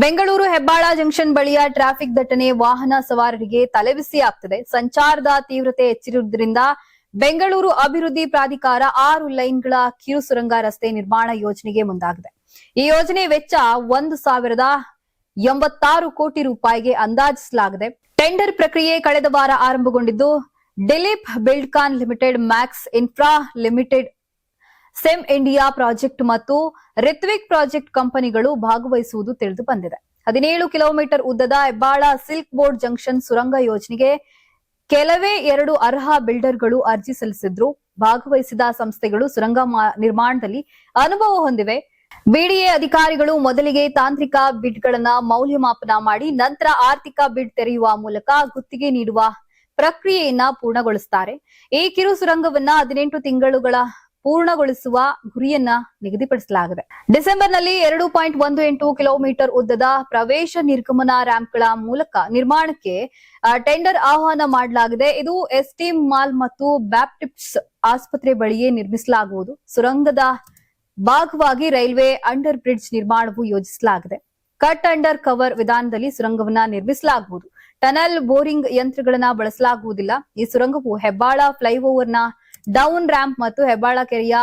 Bengaluru Hebbal junction ಬಳಿಯ traffic ದಟ್ಟಣೆ ವಾಹನ ಸವಾರರಿಗೆ ತಲೆಬಿಸಿ ಆಗ್ತಿದೆ. ಸಂಚಾರದ ತೀವ್ರತೆ ಹೆಚ್ಚಿರುವುದರಿಂದ ಬೆಂಗಳೂರು ಅಭಿವೃದ್ಧಿ ಪ್ರಾಧಿಕಾರ 6 ಲೈನ್ಗಳ ಕಿರು ಸುರಂಗ ರಸ್ತೆ ನಿರ್ಮಾಣ ಯೋಜನೆಗೆ ಮುಂದಾಗಿದೆ. ಈ ಯೋಜನೆ ವೆಚ್ಚ 1,086 ಕೋಟಿ ರೂಪಾಯಿಗೆ ಅಂದಾಜಿಸಲಾಗಿದೆ. ಟೆಂಡರ್ ಪ್ರಕ್ರಿಯೆ ಕಳೆದ ವಾರ ಆರಂಭಗೊಂಡಿದ್ದು Dilip Buildcon limited, Max Infra limited, Sem India project ಮತ್ತು ರಿತ್ವಿಕ್ ಪ್ರಾಜೆಕ್ಟ್ ಕಂಪನಿಗಳು ಭಾಗವಹಿಸುವುದು ತಿಳಿದು ಬಂದಿದೆ. 17 ಕಿಲೋಮೀಟರ್ ಉದ್ದದ ಹೆಬ್ಬಾಳ ಸಿಲ್ಕ್ ಬೋರ್ಡ್ ಜಂಕ್ಷನ್ ಸುರಂಗ ಯೋಜನೆಗೆ ಕೆಲವೇ 2 ಅರ್ಹ ಬಿಲ್ಡರ್ಗಳು ಅರ್ಜಿ ಸಲ್ಲಿಸಿದ್ರು. ಭಾಗವಹಿಸಿದ ಸಂಸ್ಥೆಗಳು ಸುರಂಗ ನಿರ್ಮಾಣದಲ್ಲಿ ಅನುಭವ ಹೊಂದಿವೆ. ಬಿಡಿಎ ಅಧಿಕಾರಿಗಳು ಮೊದಲಿಗೆ ತಾಂತ್ರಿಕ ಬಿಡ್ಗಳನ್ನ ಮೌಲ್ಯಮಾಪನ ಮಾಡಿ ನಂತರ ಆರ್ಥಿಕ ಬಿಡ್ ತೆರೆಯುವ ಮೂಲಕ ಗುತ್ತಿಗೆ ನೀಡುವ ಪ್ರಕ್ರಿಯೆಯನ್ನ ಪೂರ್ಣಗೊಳಿಸುತ್ತಾರೆ. ಈ ಕಿರು ಸುರಂಗವನ್ನ 18 ತಿಂಗಳುಗಳ ಪೂರ್ಣಗೊಳಿಸುವ ಗುರಿಯನ್ನ ನಿಗದಿಪಡಿಸಲಾಗಿದೆ. ಡಿಸೆಂಬರ್ನಲ್ಲಿ 2.18 ಕಿಲೋಮೀಟರ್ ಉದ್ದದ ಪ್ರವೇಶ ನಿರ್ಗಮನ ರ್ಯಾಂಪ್ಗಳ ಮೂಲಕ ನಿರ್ಮಾಣಕ್ಕೆ ಟೆಂಡರ್ ಆಹ್ವಾನ ಮಾಡಲಾಗಿದೆ. ಇದು ಎಸ್ಟಿಎಂ ಮಾಲ್ ಮತ್ತು ಬ್ಯಾಪ್ಟಿಸ್ಟ್ ಆಸ್ಪತ್ರೆ ಬಳಿಯೇ ನಿರ್ಮಿಸಲಾಗುವುದು. ಸುರಂಗದ ಭಾಗವಾಗಿ ರೈಲ್ವೆ ಅಂಡರ್ ಬ್ರಿಡ್ಜ್ ನಿರ್ಮಾಣವು ಯೋಜಿಸಲಾಗಿದೆ. ಕಟ್ ಅಂಡರ್ ಕವರ್ ವಿಧಾನದಲ್ಲಿ ಸುರಂಗವನ್ನ ನಿರ್ಮಿಸಲಾಗುವುದು. ಟನಲ್ ಬೋರಿಂಗ್ ಯಂತ್ರಗಳನ್ನ ಬಳಸಲಾಗುವುದಿಲ್ಲ. ಈ ಸುರಂಗವು ಹೆಬ್ಬಾಳ ಫ್ಲೈಓವರ್ನ ಡೌನ್ ರ್ಯಾಂಪ್ ಮತ್ತು ಹೆಬ್ಬಾಳ ಕೆರೆಯ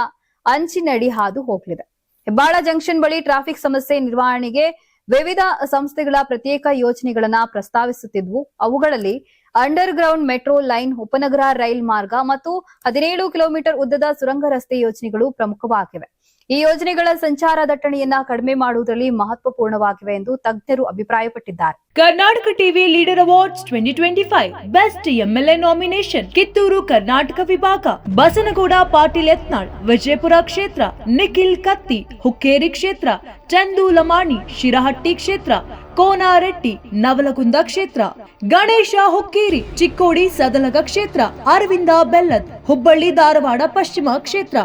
ಅಂಚಿನಡಿ ಹಾದು ಹೋಗಲಿದೆ. ಹೆಬ್ಬಾಳ ಜಂಕ್ಷನ್ ಬಳಿ ಟ್ರಾಫಿಕ್ ಸಮಸ್ಯೆ ನಿರ್ವಹಣೆಗೆ ವಿವಿಧ ಸಂಸ್ಥೆಗಳ ಪ್ರತ್ಯೇಕ ಯೋಜನೆಗಳನ್ನ ಪ್ರಸ್ತಾವಿಸುತ್ತಿದ್ವು. ಅವುಗಳಲ್ಲಿ ಅಂಡರ್ ಗ್ರೌಂಡ್ ಮೆಟ್ರೋ ಲೈನ್, ಉಪನಗರ ರೈಲ್ ಮಾರ್ಗ ಮತ್ತು 17 ಕಿಲೋಮೀಟರ್ ಉದ್ದದ ಸುರಂಗ ರಸ್ತೆ ಯೋಜನೆಗಳು ಪ್ರಮುಖವಾಗಿವೆ. ಈ ಯೋಜನೆಗಳ ಸಂಚಾರ ದಟ್ಟಣೆಯನ್ನ ಕಡಿಮೆ ಮಾಡುವುದರಲ್ಲಿ ಮಹತ್ವಪೂರ್ಣವಾಗಿವೆ ಎಂದು ತಜ್ಞರು ಅಭಿಪ್ರಾಯಪಟ್ಟಿದ್ದಾರೆ. Karnataka TV leader awards 2025 best MLA nomination Kittur Karnataka ವಿಭಾಗ ಬಸನಗೌಡ ಪಾಟೀಲ್ ಯತ್ನಾಳ್ ವಿಜಯಪುರ ಕ್ಷೇತ್ರ, ನಿಖಿಲ್ ಕತ್ತಿ ಹುಕ್ಕೇರಿ ಕ್ಷೇತ್ರ, ಚಂದು ಲಮಾಣಿ ಶಿರಹಟ್ಟಿ ಕ್ಷೇತ್ರ, ಕೋನಾರೆಡ್ಡಿ ನವಲಗುಂದ ಕ್ಷೇತ್ರ, ಗಣೇಶ ಹುಕ್ಕೇರಿ ಚಿಕ್ಕೋಡಿ ಸದಲಗ ಕ್ಷೇತ್ರ, ಅರವಿಂದ ಬೆಲ್ಲದ್ ಹುಬ್ಬಳ್ಳಿ ಧಾರವಾಡ ಪಶ್ಚಿಮ ಕ್ಷೇತ್ರ,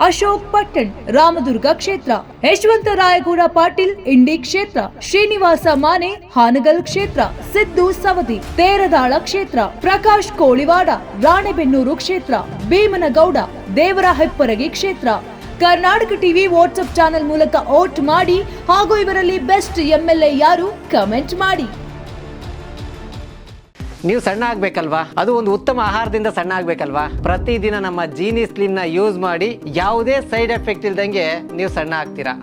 ಅಶೋಕ್ ಪಟ್ಟಣ್ ರಾಮದುರ್ಗ ಕ್ಷೇತ್ರ, ಯಶವಂತ ರಾಯಗೌಡ ಪಾಟೀಲ್ ಇಂಡಿ ಕ್ಷೇತ್ರ, ಶ್ರೀನಿವಾಸ ಮಾನೆ ಹಾನಗಲ್ ಕ್ಷೇತ್ರ, ಸಿದ್ದು ಸವದಿ ತೇರದಾಳ ಕ್ಷೇತ್ರ, ಪ್ರಕಾಶ್ ಕೋಳಿವಾಡ ರಾಣೆಬೆನ್ನೂರು ಕ್ಷೇತ್ರ, ಭೀಮನಗೌಡ ದೇವರ ಹೆಪ್ಪರಗಿ ಕ್ಷೇತ್ರ. ಕರ್ನಾಟಕ ಟಿವಿ ವಾಟ್ಸ್ಆಪ್ ಚಾನೆಲ್ ಮೂಲಕ ವೋಟ್ ಮಾಡಿ ಹಾಗೂ ಇವರಲ್ಲಿ ಬೆಸ್ಟ್ ಎಂಎಲ್ಎ ಯಾರು ಕಮೆಂಟ್ ಮಾಡಿ. ನೀವು ಸಣ್ಣ ಆಗ್ಬೇಕಲ್ವಾ? ಅದು ಒಂದು ಉತ್ತಮ ಆಹಾರದಿಂದ ಸಣ್ಣ ಆಗ್ಬೇಕಲ್ವಾ? ಪ್ರತಿದಿನ ನಮ್ಮ ಜೀನಿ ಸ್ಲಿಮ್ ನ ಯೂಸ್ ಮಾಡಿ ಯಾವುದೇ ಸೈಡ್ ಎಫೆಕ್ಟ್ ಇಲ್ದಂಗೆ ನೀವು ಸಣ್ಣ ಆಗ್ತೀರಾ.